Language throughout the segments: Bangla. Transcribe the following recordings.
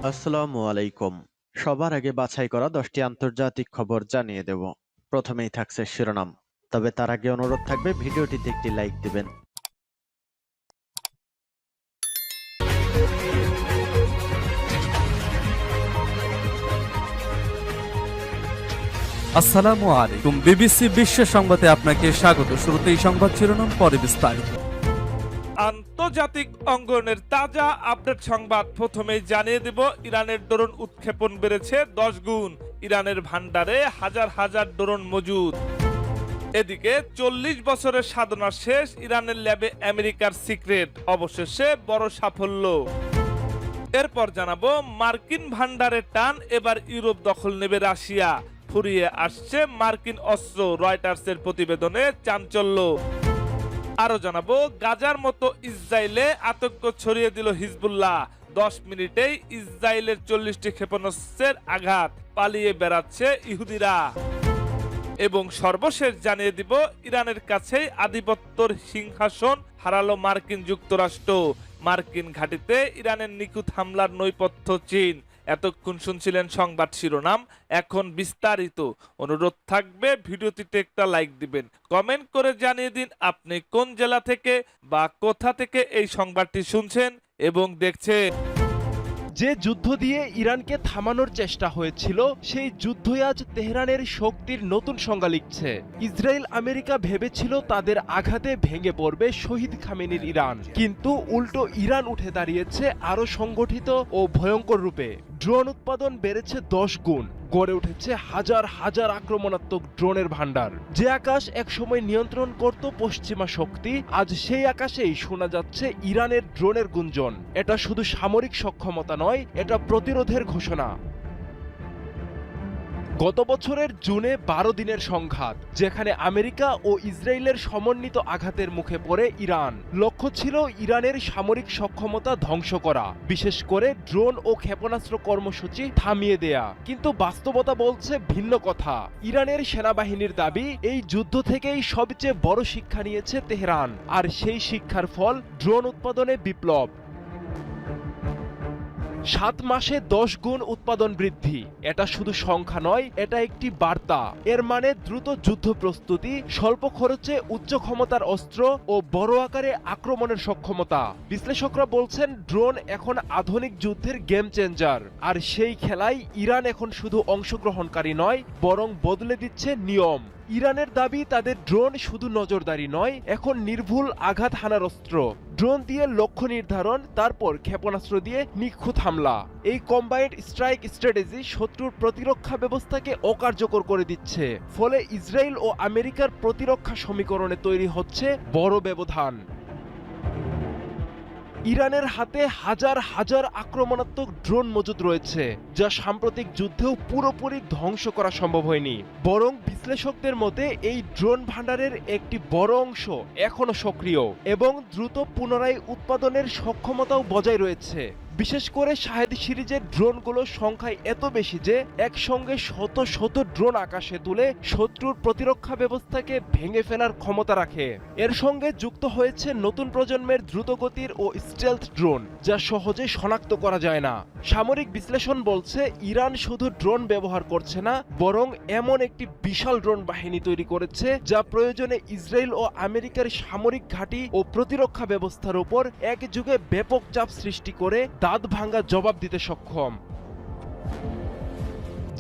আসসালামু আলাইকুম। সবার আগে বাছাই করা 10টি আন্তর্জাতিক খবর জানিয়ে দেব। প্রথমেই থাকছে শিরোনাম। তবে তার আগে অনুরোধ থাকবে ভিডিওটিতে একটি লাইক দিবেন। আসসালামু আলাইকুম। বিবিসি বিশ্ব সংবাদে আপনাকে স্বাগত। শুরুতেই সংবাদ শিরোনাম, পরে বিস্তারিত। আন্তর্জাতিক অঙ্গনের তাজা আপডেট সংবাদ প্রথমেই জানিয়ে দেব। ইরানের ড্রোন উৎক্ষেপণ বেড়েছে 10 গুণ। ইরানের ভান্ডারে হাজার হাজার ড্রোন মজুদ। এদিকে 40 বছরের সাধনা শেষ, ইরানের ল্যাবে আমেরিকার সিক্রেট অবশেষে বড় সাফল্য। এরপর জানাবো মার্কিন ভান্ডারের টান, এবার ইউরোপ দখল নেবে রাশিয়া। ফুরিয়ে আসছে মার্কিন অস্ত্র, রয়টার্সের প্রতিবেদনে চাঞ্চল্য। আরো জানাবো গাজার মতো ইসরায়েলে আতঙ্ক ছড়িয়ে দিল হিজবুল্লাহ। 10 মিনিটেই ইসরায়েলের 40টি ক্ষেপণাস্ত্রের আঘাত, পালিয়ে বেড়াচ্ছে ইহুদিরা। এবং সর্বশেষ জানিয়ে দিব, ইরানের কাছেই আধিপত্যের সিংহাসন হারালো মার্কিন যুক্তরাষ্ট্র। মার্কিন ঘাঁটিতে ইরানের নিখুঁত হামলার নৈপথ্য চীন। এতক্ষণ শুনছিলেন সংবাদ শিরোনাম, এখন বিস্তারিত। অনুরোধ থাকবে ভিডিওটিতে একটা লাইক দিবেন, কমেন্ট করে জানিয়ে দিন আপনি কোন জেলা থেকে বা কোথা থেকে এই সংবাদটি শুনছেন এবং দেখছেন। যে যুদ্ধ দিয়ে ইরানকে থামানোর চেষ্টা হয়েছিল, সেই যুদ্ধই আজ তেহরানের শক্তির নতুন সংজ্ঞা লিখছে। ইসরায়েল আমেরিকা ভেবেছিল তাদের আঘাতে ভেঙে পড়বে শহীদ খামেনির ইরান, কিন্তু উল্টো ইরান উঠে দাঁড়িয়েছে আরো সংগঠিত ও ভয়ঙ্কর রূপে। ড্রোন উৎপাদন বেড়েছে 10 গুণ, গড়ে উঠেছে হাজার হাজার আক্রমণাত্মক ড্রোনের ভান্ডার। যে আকাশ একসময় নিয়ন্ত্রণ করত পশ্চিমা শক্তি, আজ সেই আকাশেই শোনা যাচ্ছে ইরানের ড্রোনের গুঞ্জন। এটা শুধু সামরিক সক্ষমতা নয়, এটা প্রতিরোধের ঘোষণা। গত বছরের জুনে 12 দিনের সংঘাত, যেখানে আমেরিকা ও ইসরায়েলের সমন্বিত আঘাতের মুখে পড়ে ইরান। লক্ষ্য ছিল ইরানের সামরিক সক্ষমতা ধ্বংস করা, বিশেষ করে ড্রোন ও ক্ষেপণাস্ত্র কর্মসূচি থামিয়ে দেয়া। কিন্তু বাস্তবতা বলছে ভিন্ন কথা। ইরানের সেনাবাহিনীর দাবি, এই যুদ্ধ থেকেই সবচেয়ে বড় শিক্ষা নিয়েছে তেহরান, আর সেই শিক্ষার ফল ড্রোন উৎপাদনে বিপ্লব। 7 মাসে 10 গুণ উৎপাদন বৃদ্ধি, এটা শুধু সংখ্যা নয়, এটা একটি বার্তা। এর মানে দ্রুত যুদ্ধ প্রস্তুতি, স্বল্প খরচে উচ্চ ক্ষমতার অস্ত্র ও বড় আকারে আক্রমণের সক্ষমতা। বিশ্লেষকরা বলছেন ড্রোন এখন আধুনিক যুদ্ধের গেম চেঞ্জার, আর সেই খেলায় ইরান এখন শুধু অংশগ্রহণকারী নয়, বরং বদলে দিচ্ছে নিয়ম। ইরানের দাবি, তাদের ড্রোন শুধু নজরদারি নয়, এখন নির্ভুল আঘাত হানার অস্ত্র। ড্রোন দিয়ে লক্ষ্য নির্ধারণ, তারপর ক্ষেপণাস্ত্র দিয়ে নিখুঁত হামলা। এই কম্বাইন্ড স্ট্রাইক স্ট্র্যাটেজি শত্রুর প্রতিরক্ষা ব্যবস্থাকে অকার্যকর করে দিচ্ছে। ফলে ইসরায়েল ও আমেরিকার প্রতিরক্ষা সমীকরণে তৈরি হচ্ছে বড় ব্যবধান। ইরানের হাতে হাজার হাজার আক্রমণাত্মক ড্রোন মজুদ রয়েছে, যা সাম্প্রতিক যুদ্ধেও পুরোপুরি ধ্বংস করা সম্ভব হয়নি। বরং বিশ্লেষকদের মতে এই ড্রোন ভান্ডারের একটি বড় অংশ এখনো সক্রিয় এবং দ্রুত পুনরায় উৎপাদনের সক্ষমতাও বজায় রয়েছে। বিশেষ করে শাহেদ সিরিজের ড্রোনগুলো সংখ্যায় এত বেশি যে একসঙ্গে শত শত ড্রোন আকাশে তুলে শত্রুর প্রতিরক্ষা ব্যবস্থাকে ভেঙে ফেলার ক্ষমতা রাখে। এর সঙ্গে যুক্ত হয়েছে নতুন প্রজন্মের দ্রুতগতির ও স্টেলথ ড্রোন, যা সহজে শনাক্ত করা যায় না। সামরিক বিশ্লেষণ বলছে ইরান শুধু ড্রোন ব্যবহার করছে না, বরং এমন একটি বিশাল ড্রোন বাহিনী তৈরি করেছে যা প্রয়োজনে ইসরায়েল ও আমেরিকার সামরিক ঘাঁটি ও প্রতিরক্ষা ব্যবস্থার উপর একযুগে ব্যাপক চাপ সৃষ্টি করে দাঁত ভাঙা জবাব দিতে সক্ষম।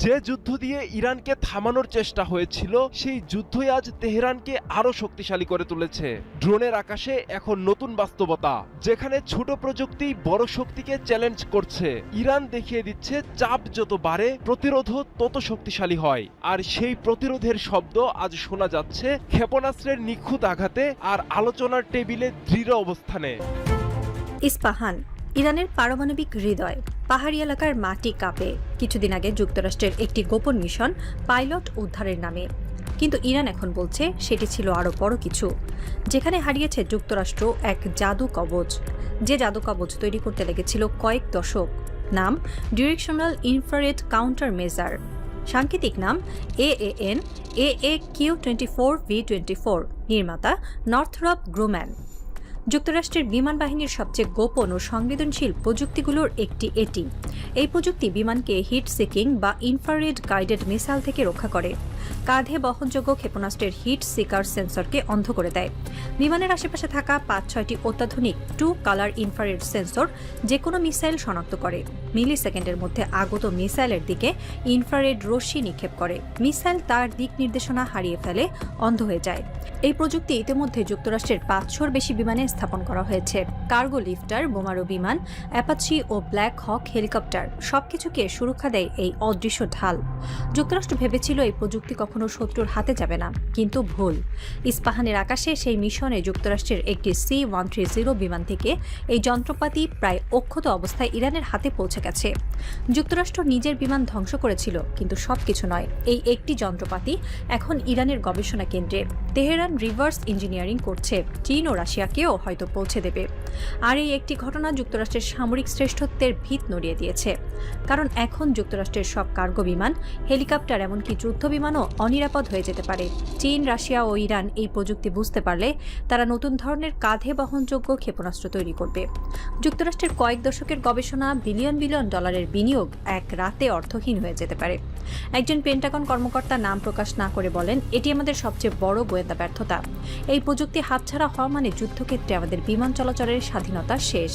যে যুদ্ধ দিয়ে ইরানকে থামানোর চেষ্টা হয়েছিল, সেই যুদ্ধই আজ তেহরানকে আরো শক্তিশালী করে তুলেছে। ড্রোনের আকাশে এখন নতুন বাস্তবতা, যেখানে ছোট প্রযুক্তি বড় শক্তিকে চ্যালেঞ্জ করছে। ইরান দেখিয়ে দিচ্ছে চাপ যত বাড়ে, প্রতিরোধও তত শক্তিশালী হয়। আর সেই প্রতিরোধের শব্দ আজ শোনা যাচ্ছে ক্ষেপণাস্ত্রের নিখুঁত আঘাতে আর আলোচনার টেবিলে দৃঢ় অবস্থানে। ইস্পাহান, ইরানের পারমাণবিক হৃদয়। পাহাড়ি এলাকার মাটি কাঁপে। কিছুদিন আগে যুক্তরাষ্ট্রের একটি গোপন মিশন পাইলট উদ্ধারের নামে, কিন্তু ইরান এখন বলছে সেটি ছিল আরও বড় কিছু, যেখানে হারিয়েছে যুক্তরাষ্ট্র এক জাদু কবচ। যে জাদু কবচ তৈরি করতে লেগেছিল কয়েক দশক। নাম ডিরেকশনাল ইনফ্রারেড কাউন্টার মেজার, সাংকেতিক নাম AAN AAQ-24V24, নির্মাতা নর্থরপ গ্রুম্যান। যুক্তরাষ্ট্রের বিমান বাহিনীর সবচেয়ে গোপন ও সংবেদনশীল প্রযুক্তিগুলোর একটি এটি। এই প্রযুক্তি বিমানকে হিট সিকিং বা ইনফ্রারেড গাইডেড মিসাইল থেকে রক্ষা করে। কাঁধে বহনযোগ্য ক্ষেপণাস্ত্রের হিট সিকার সেন্সরকে অন্ধ করে দেয়। বিমানের আশেপাশে থাকা ৫-৬টি অত্যাধুনিক 2 কালার ইনফ্রারেড সেন্সর যে কোনো মিসাইল শনাক্ত করে। মিলি সেকেন্ডের মধ্যে আগত মিসাইলের দিকে ইনফ্রারেড রশ্মি নিক্ষেপ করে। মিসাইল তার দিক নির্দেশনা হারিয়ে ফেলে, অন্ধ হয়ে যায়। এই প্রযুক্তি ইতিমধ্যে যুক্তরাষ্ট্রের ৫০০-র বেশি বিমানে স্থাপন করা হয়েছে। কার্গো লিফটার, বোমারু বিমান, অ্যাপাচি ও ব্ল্যাক হক হেলিকপ্টার সবকিছুকে সুরক্ষা দেয় এই অদৃশ্য ঢাল। যুক্তরাষ্ট্র ভেবেছিল এই প্রযুক্তি কখনো শত্রুর হাতে যাবে না, কিন্তু ভুল। ইস্পাহানের আকাশে সেই মিশনে যুক্তরাষ্ট্রের একটি C-130 বিমান থেকে এই যন্ত্রপাতি প্রায় অক্ষত অবস্থায় ইরানের হাতে পৌঁছে গেছে। যুক্তরাষ্ট্র নিজের বিমান ধ্বংস করেছিল, কিন্তু সবকিছু নয়। এই একটি যন্ত্রপাতি এখন ইরানের গবেষণা কেন্দ্রে। তেহরান রিভার্স ইঞ্জিনিয়ারিং করছে, চীন ও রাশিয়াকেও হয়তো পৌঁছে দেবে। আর এই একটি ঘটনা যুক্তরাষ্ট্রের সামরিক শ্রেষ্ঠত্বের ভিত নড়িয়ে দিয়েছে। কারণ এখন যুক্তরাষ্ট্রের সব কার্গো বিমান, হেলিকপ্টার, এমনকি যুদ্ধ বিমানও অনিরাপদ হয়ে যেতে পারে। চীন, রাশিয়া ও ইরান এই প্রযুক্তি বুঝতে পারলে তারা নতুন ধরনের কাঁধে বহনযোগ্য ক্ষেপণাস্ত্র তৈরি করবে। যুক্তরাষ্ট্রের কয়েক দশকের গবেষণা, বিলিয়ন বিলিয়ন ডলারের বিনিয়োগ এক রাতে অর্থহীন হয়ে যেতে পারে। একজন পেন্টাগন কর্মকর্তা নাম প্রকাশ না করে বলেন, এটি আমাদের সবচেয়ে বড় গোয়েন্দা ব্যর্থতা। এই প্রযুক্তি হাতছাড়া হওয়া মানে যুদ্ধক্ষেত্রে আমাদের বিমান চলাচলের স্বাধীনতা শেষ।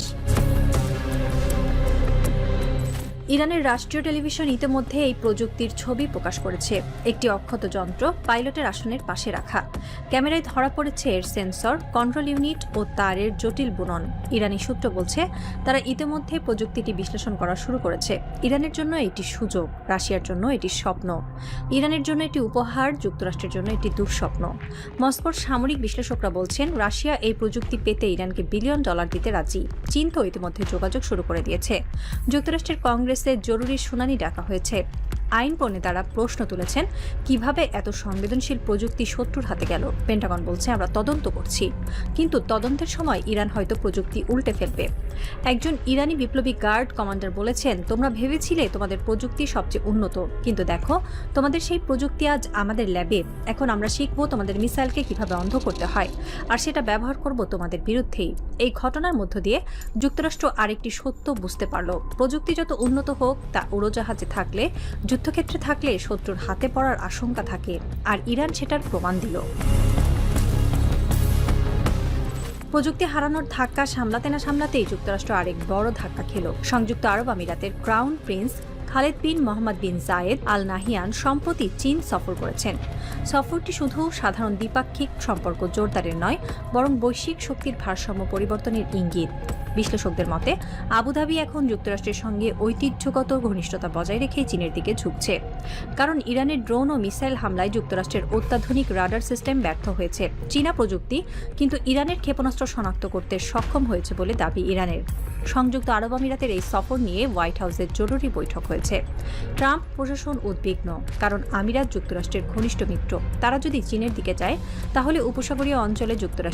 ইরানের রাষ্ট্রীয় টেলিভিশন ইতিমধ্যে এই প্রযুক্তির ছবি প্রকাশ করেছে। একটি অক্ষত যন্ত্র পাইলটের আসনের পাশে রাখা। ক্যামেরায় ধরা পড়েছে এর সেন্সর, কন্ট্রোল ইউনিট ও তারের জটিল বুনন। ইরানি সূত্র বলছে, তারা ইতিমধ্যে প্রযুক্তিটি বিশ্লেষণ করা শুরু করেছে। ইরানের জন্য এটি সুযোগ, রাশিয়ার জন্য এটি স্বপ্ন। ইরানের জন্য এটি উপহার, যুক্তরাষ্ট্রের জন্য এটি দুঃস্বপ্ন। মস্কোর সামরিক বিশ্লেষকরা বলছেন, রাশিয়া এই প্রযুক্তি পেতে ইরানকে বিলিয়ন ডলার দিতে রাজি। চীন তো ইতিমধ্যে যোগাযোগ শুরু করে দিয়েছে। যুক্তরাষ্ট্রের কংগ্রেসে জরুরি শুনানি ডাকা হয়েছে। আইন প্রণেতারা প্রশ্ন তুলেছেন, কিভাবে এত সংবেদনশীল প্রযুক্তি শত্রুর হাতে গেল। পেন্টাগন বলছে, আমরা তদন্ত করছি, কিন্তু তদন্তের সময় ইরান হয়তো প্রযুক্তি উল্টে ফেলবে। একজন ইরানি বিপ্লবী গার্ড কমান্ডার বলেছেন, তোমরা ভেবেছিলে তোমাদের প্রযুক্তি সবচেয়ে উন্নত, কিন্তু দেখো তোমাদের সেই প্রযুক্তি আজ আমাদের ল্যাবে। এখন আমরা শিখব তোমাদের মিসাইলকে কিভাবে অন্ধ করতে হয়, আর সেটা ব্যবহার করব তোমাদের বিরুদ্ধেই। এই ঘটনার মধ্য দিয়ে যুক্তরাষ্ট্র আরেকটি সত্য বুঝতে পারল, প্রযুক্তি যত উন্নত হোক, তা উড়োজাহাজে থাকলে, যুদ্ধক্ষেত্রে থাকলে শত্রুর হাতে পড়ার আশঙ্কা থাকে। আর ইরান সেটার প্রমাণ দিল। প্রযুক্তি হারানোর ধাক্কা সামলাতে না সামলাতেই যুক্তরাষ্ট্র আরেক বড় ধাক্কা খেল। সংযুক্ত আরব আমিরাতের ক্রাউন প্রিন্স খালেদ বিন মোহাম্মদ বিন জায়েদ আল নাহিয়ান সম্প্রতি চীন সফর করেছেন। সফরটি শুধু সাধারণ দ্বিপাক্ষিক সম্পর্ক জোরদারের নয়, বরং বৈশ্বিক শক্তির ভারসাম্য পরিবর্তনের ইঙ্গিত। বিশ্লেষকদের মতে, আবুধাবি এখন যুক্তরাষ্ট্রের সঙ্গে ঐতিহ্যগত ঘনিষ্ঠতা বজায় রেখেই চীনের দিকে ঝুঁকছে। কারণ ইরানের ড্রোন ও মিসাইল হামলায় যুক্তরাষ্ট্রের অত্যাধুনিক রাডার সিস্টেম ব্যর্থ হয়েছে। চীনা প্রযুক্তি কিন্তু ইরানের ক্ষেপণাস্ত্র শনাক্ত করতে সক্ষম হয়েছে বলে দাবি ইরানের। সংযুক্ত আরব আমিরাতের এই সফর নিয়ে হোয়াইট হাউসের জরুরি বৈঠক হয়েছে। ট্রাম্প প্রশাসন উদ্বিগ্ন, কারণ আমিরাত যুক্তরাষ্ট্রের ঘনিষ্ঠ মিত্র। তারা যদি চীনের দিকে যায়, তাহলে উপসাগরীয় অঞ্চলে যুক্তরাষ্ট্র